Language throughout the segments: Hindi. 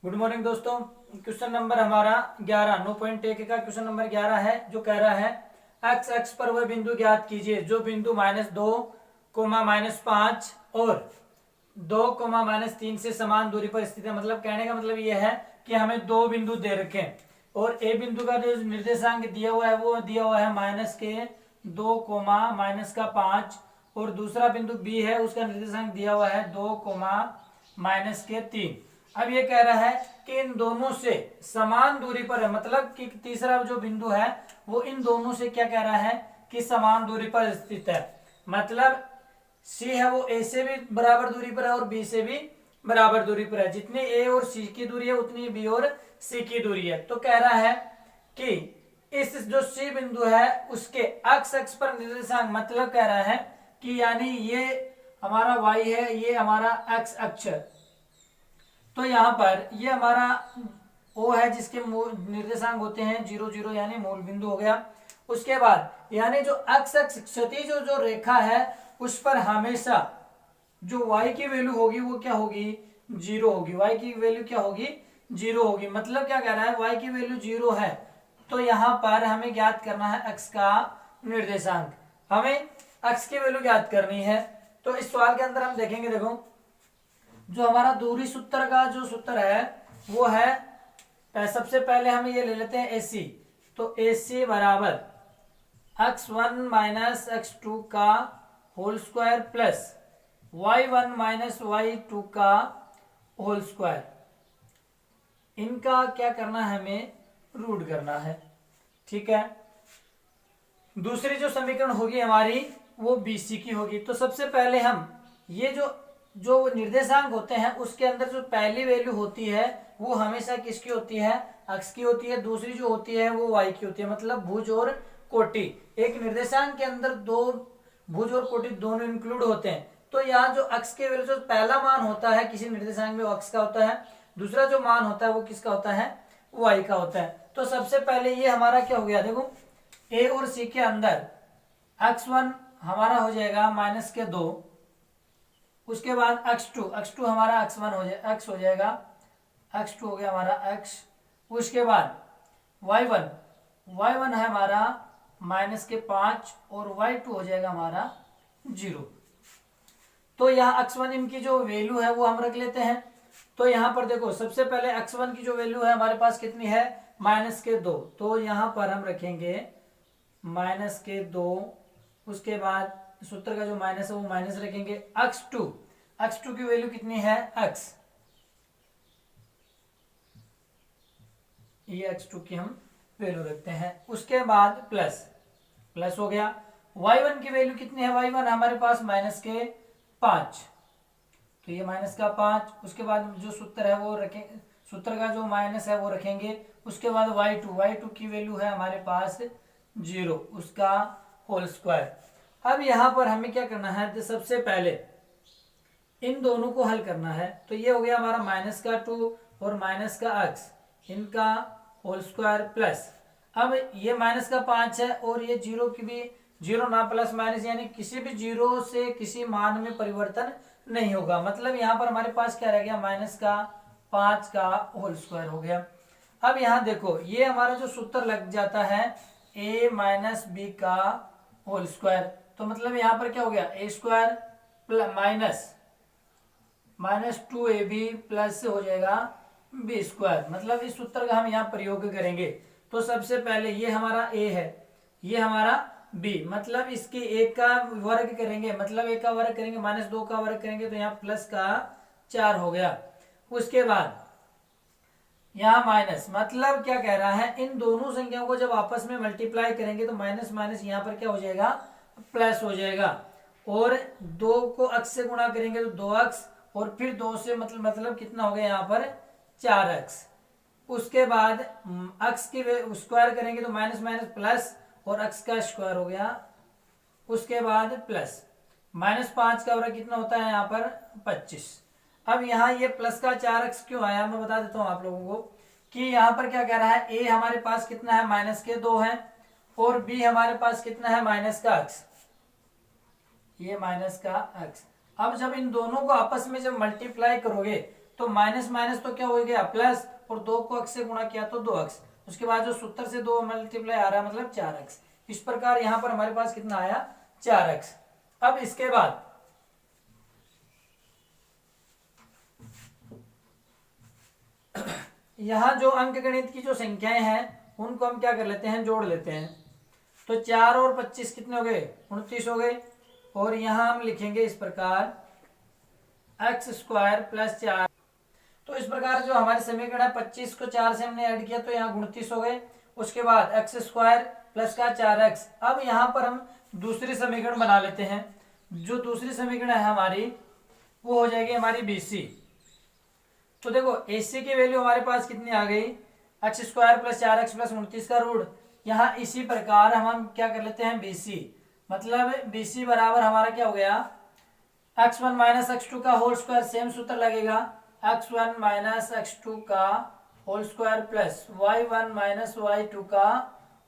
गुड मॉर्निंग दोस्तों। क्वेश्चन नंबर हमारा 11 9.1 का क्वेश्चन नंबर 11 है, जो कह रहा है एक्स एक्स पर वह बिंदु ज्ञात कीजिए जो बिंदु -2, -5 और 2, -3 से समान दूरी पर स्थित है। मतलब कहने का मतलब यह है कि हमें दो बिंदु दे रखे हैं और ए बिंदु का जो निर्देशांक दिया हुआ है वो दिया हुआ है -2, -5 और दूसरा बिंदु बी है उसका निर्देशांक दिया हुआ है 2, -3। अब ये कह रहा है कि इन दोनों से समान दूरी पर है, मतलब कि तीसरा जो बिंदु है वो इन दोनों से क्या कह रहा है कि समान दूरी पर स्थित है। मतलब सी है वो ए से भी बराबर दूरी पर है और बी से भी बराबर दूरी पर है। जितनी ए और सी की दूरी है उतनी बी और सी की दूरी है। तो कह रहा है कि इस जो सी बिंदु है उसके एक्स अक्ष पर निर्देशांक, मतलब कह रहा है कि यानी ये हमारा y है, ये हमारा एक्स अक्ष। तो यहाँ पर ये हमारा O है जिसके निर्देशांक होते हैं 0 0, यानी मूल बिंदु हो गया। उसके बाद यानी जो एक्स अक्ष क्षैतिज जो रेखा है उस पर हमेशा जो y की वैल्यू होगी वो क्या होगी, 0 होगी। y की वैल्यू क्या होगी, 0 होगी। मतलब क्या कह रहा है, y की वैल्यू 0 है तो यहाँ पर हमें ज्ञात करना है x का निर्देशांक। हमें x की वैल्यू ज्ञात करनी है। तो इस सवाल के अंदर हम देखेंगे, देखो जो हमारा दूरी सूत्र का जो सूत्र है वो है, सबसे पहले हम ये ले लेते हैं AC। तो AC बराबर x1 माइनस x2 का whole square plus y1 minus y2 का होल स्क्वायर। इनका क्या करना है, हमें रूट करना है। ठीक है। दूसरी जो समीकरण होगी हमारी वो BC की होगी। तो सबसे पहले हम ये जो जो निर्देशांक होते हैं उसके अंदर जो पहली वैल्यू होती है वो हमेशा किसकी होती है, अक्ष की होती है। दूसरी जो होती है वो y की होती है। मतलब भुज और कोटि, एक निर्देशांक के अंदर दो भुज और कोटि दोनों इंक्लूड होते हैं। तो यहाँ जो अक्ष के वैल्यू जो पहला मान होता है किसी निर्देशांक में वो अक्ष का होता है, दूसरा जो मान होता है वो किसका होता है, y का होता है। तो सबसे पहले ये हमारा क्या हो गया, देखो ए और सी के अंदर x1 हमारा हो जाएगा -2, उसके बाद x2 हमारा x1 हो जाएगा, x हो जाएगा, x2 हो गया हमारा x। उसके बाद y1 है हमारा -5 और y2 हो जाएगा हमारा 0। तो यहाँ x1 इनकी जो वैल्यू है वो हम रख लेते हैं। तो यहाँ पर देखो सबसे पहले x1 की जो वैल्यू है हमारे पास कितनी है, -2। तो यहाँ पर हम रखेंगे -2। उसके बाद सूत्र का जो माइनस है वो माइनस रखेंगे। x2 की वैल्यू कितनी है, x, ये x2 की हम वैल्यू रखते हैं। उसके बाद प्लस हो गया। y1 की वैल्यू कितनी है, y1 हमारे पास -5, तो ये -5। उसके बाद जो सूत्र है वो रखेंगे, सूत्र का जो माइनस है वो रखेंगे। उसके बाद y2 की वैल्यू है हमारे पास 0, उसका होल स्क्वायर। अब यहाँ पर हमें क्या करना है, तो सबसे पहले इन दोनों को हल करना है। तो ये हो गया हमारा -2 और -x, इनका होल स्क्वायर प्लस। अब ये -5 है और ये 0 की भी 0 ना प्लस माइनस, यानी किसी भी 0 से किसी मान में परिवर्तन नहीं होगा। मतलब यहाँ पर हमारे पास क्या रह गया, -5 का होल स्क्वायर हो गया। अब यहाँ देखो ये हमारा जो सूत्र लग जाता है a माइनस बी का होल स्क्वायर। तो मतलब यहाँ पर क्या हो गया, a square minus 2ab plus हो जाएगा b स्क्वायर। मतलब इस सूत्र का हम यहाँ प्रयोग करेंगे। तो सबसे पहले ये हमारा a है, ये हमारा b, मतलब इसके एक का वर्ग करेंगे, मतलब एक का वर्ग करेंगे -2 का वर्ग करेंगे तो यहाँ प्लस का 4 हो गया। उसके बाद यहाँ माइनस, मतलब क्या कह रहा है, इन दोनों संख्याओं को जब आपस में मल्टीप्लाई करेंगे तो माइनस माइनस यहाँ पर क्या हो जाएगा, प्लस हो जाएगा। और 2 को अक्स से गुणा करेंगे तो 2x, और फिर 2 से मतलब कितना हो गया यहाँ पर 4x। उसके बाद अक्स की स्क्वायर करेंगे तो माइनस माइनस प्लस और अक्स का स्क्वायर हो गया। उसके बाद प्लस -5 का वर्ग कितना होता है यहाँ पर 25। अब यहाँ ये प्लस का 4x क्यों आया, मैं बता देता हूँ आप लोगों को कि यहाँ पर क्या कह रहा है, a हमारे पास कितना है -2 है और b हमारे पास कितना है -x, ये -x। अब जब इन दोनों को आपस में जब मल्टीप्लाई करोगे तो माइनस माइनस तो क्या हो गया प्लस, और 2 को x से गुणा किया तो 2x, उसके बाद जो सूत्र से 2 मल्टीप्लाई आ रहा है मतलब 4x। इस प्रकार यहां पर हमारे पास कितना आया 4x। अब इसके बाद यहां जो अंकगणित की जो संख्याएं हैं उनको हम क्या कर लेते हैं, जोड़ लेते हैं। तो 4 और 25 कितने हो गए, 29 हो गए। और यहां हम लिखेंगे इस प्रकार x स्क्वायर प्लस 4। तो इस प्रकार जो हमारे समीकरण है 25 को 4 से हमने ऐड किया तो यहाँ 29 हो गए। उसके बाद एक्स स्क्वायर प्लस का 4x। अब यहाँ पर हम दूसरी समीकरण बना लेते हैं। जो दूसरी समीकरण है हमारी वो हो जाएगी हमारी BC। तो देखो AC की वैल्यू हमारे पास कितनी आ गई, x square plus 4x plus 29 का रूट। यहाँ इसी प्रकार हम क्या कर लेते हैं BC, मतलब BC बराबर हमारा क्या हो गया x1 माइनस x2 का होल स्क्वायर, सेम सूत्र लगेगा x1 माइनस x2 का whole square plus y1 minus y2 का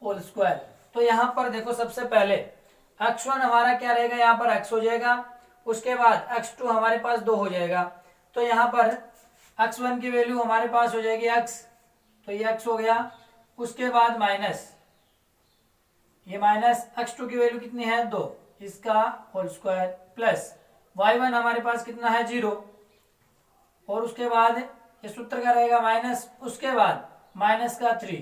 होल स्क्वायर। तो यहाँ पर देखो सबसे पहले x1 हमारा क्या रहेगा, यहाँ पर x हो जाएगा। उसके बाद x2 हमारे पास 2 हो जाएगा। तो यहाँ पर x1 की वैल्यू हमारे पास हो जाएगी x, तो ये x हो गया। उसके बाद माइनस ये माइनस x2 की वैल्यू कितनी है 2, इसका होल स्क्वायर प्लस y1 हमारे पास कितना है 0। और उसके बाद ये सूत्र का रहेगा माइनस, उसके बाद माइनस का 3,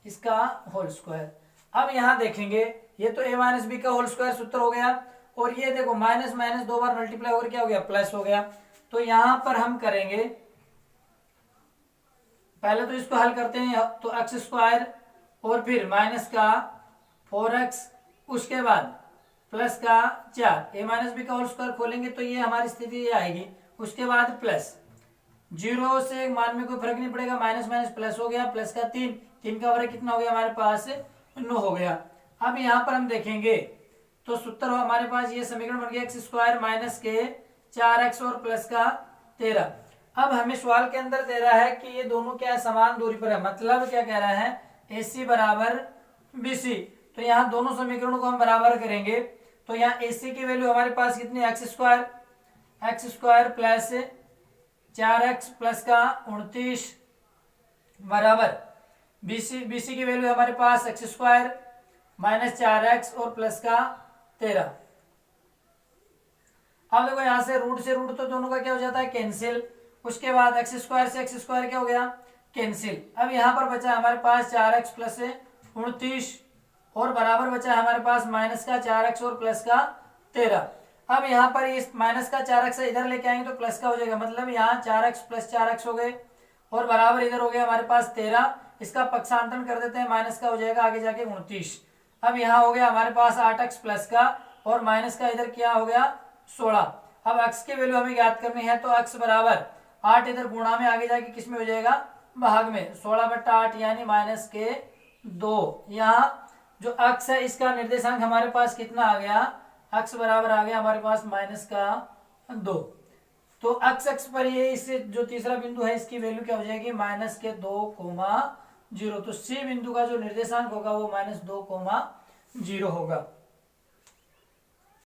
इसका होल स्क्वायर। अब यहां देखेंगे ये तो a माइनस बी का होल स्क्वायर सूत्र हो गया, और ये देखो माइनस माइनस 2 बार मल्टीप्लाई होकर क्या हो गया प्लस हो गया। तो यहां पर हम करेंगे पहले तो इसको हल करते हैं, तो एक्स स्क्वायर और फिर माइनस का 4x, उसके बाद प्लस का 4, a माइनस बी का होल स्क्वायर खोलेंगे तो ये हमारी स्थिति ये आएगी। उसके बाद प्लस 0 से मान में कोई फर्क नहीं पड़ेगा, माइनस माइनस प्लस हो गया, प्लस का 3 का वर्ग कितना हो गया हमारे पास 9 हो गया। अब यहाँ पर हम देखेंगे तो सूत्र हमारे पास ये समीकरण बन गया एक्स स्क्वायर माइनस के 4x और प्लस का 13। अब हमें सवाल के अंदर दे रहा है कि ये दोनों क्या है, समान दूरी पर है, मतलब क्या कह रहा है AC बराबर BC। तो यहाँ दोनों समीकरणों को हम बराबर करेंगे। तो यहाँ AC की वैल्यू हमारे पास कितनी x square plus 4x plus का 29 बराबर BC की वैल्यू हमारे पास एक्स स्क्वायर माइनस 4x और प्लस का 13। अब देखो यहाँ से रूट तो दोनों का क्या हो जाता है कैंसिल। उसके बाद एक्स स्क्वायर से एक्स स्क्वायर क्या हो गया कैंसिल। अब यहाँ पर बचा हमारे पास 4x प्लस 29 और बराबर बचा हमारे पास माइनस का 4x और प्लस का 13। अब यहाँ पर इस माइनस का 4x इधर लेके आएंगे तो प्लस का हो जाएगा, मतलब यहाँ 4x प्लस 4x हो गए और बराबर इधर हो गया हमारे पास 13। इसका पक्षांतरण कर देते हैं, माइनस का हो जाएगा आगे जाके 29। अब यहाँ हो गया हमारे पास 8x प्लस का और माइनस का इधर क्या हो गया 16। अब x की वैल्यू हमें ज्ञात करनी है, तो x बराबर 8 इधर गुणा में आगे जाके किस में हो जाएगा भाग में, 16/8 यानी माइनस के 2। यहाँ जो x है इसका निर्देशांक हमारे पास कितना आ गया, x बराबर आ गया हमारे पास माइनस का 2। तो x पर ये इससे जो तीसरा बिंदु है इसकी वैल्यू क्या हो जाएगी माइनस के 2,0। तो C बिंदु का जो निर्देशांक होगा वो -2,0 होगा।